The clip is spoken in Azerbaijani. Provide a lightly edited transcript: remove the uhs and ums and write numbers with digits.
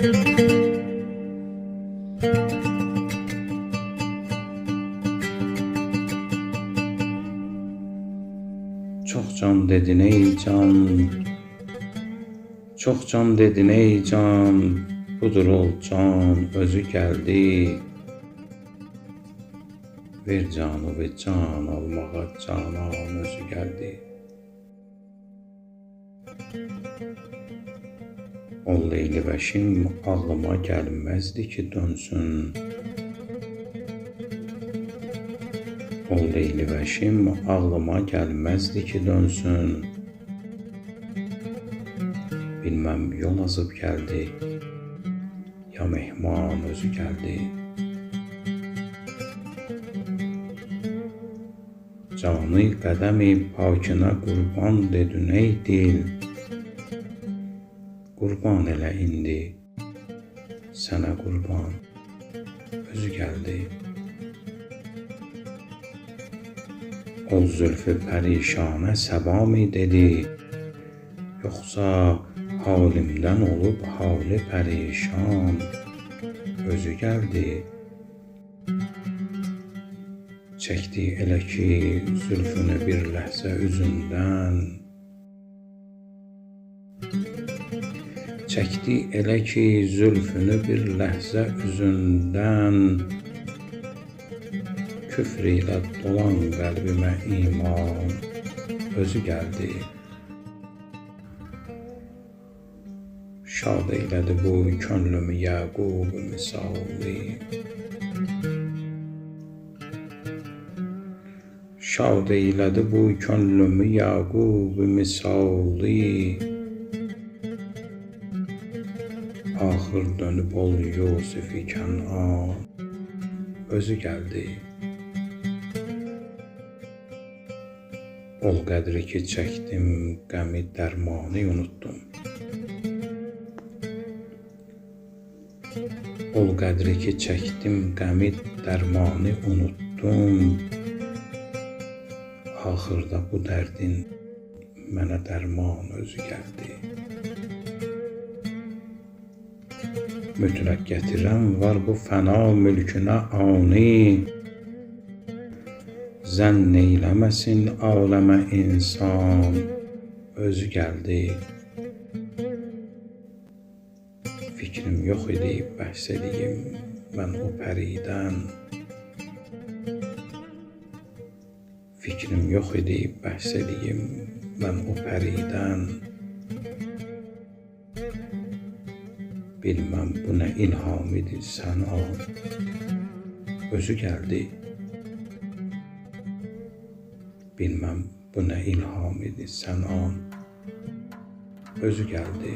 Çox can dedin ey can, çox can dedin ey can, budur ol can özü gəldi. Ver canı ve can almağa canan özü gəldi. O Leyli bəşim ağlıma gəlməzdi ki dönsün. O Leyli bəşim ağlıma gəlməzdi ki dönsün. Bilməm yol azıb gəldi, ya mehman özü gəldi. Canı qədəmi pakına qurban dedin ey dil. Qurban elə indi, sənə qurban özü gəldi. O zülfü pərişanə səba mi dedi, yoxsa halimdən olub hali pərişan özü gəldi. Çəkdi elə ki zülfünü bir ləhzə üzündən, çəkdi elə ki zülfünü bir ləhzə üzündən. Küfr ilə dolan qəlbimə iman özü gəldi. Şad eylədi bu könlümü Yaqub misali. Şad eylədi bu könlümü Yaqub misali. Axır dönüb ol Yusuf-i Kənan özü gəldi. Ol qədri ki çəkdim qəmi dərmanı unutdum. Ol qədri ki çəkdim qəmi dərmanı unutdum. Axırda bu dərdin mənə dərman özü gəldi. Mütləq gətirən var bu fəna mülkünə ani. Zənn eyləməsin aləmə insan özü gəldi. Fikrim yox idi bəhs edeyim mən o pəridən. Fikrim yox idi bəhs edeyim mən o pəridən. Bilməm bu nə ilham idi sən al özü gəldi. Bilməm bu nə ilham idi sən an özü gəldi.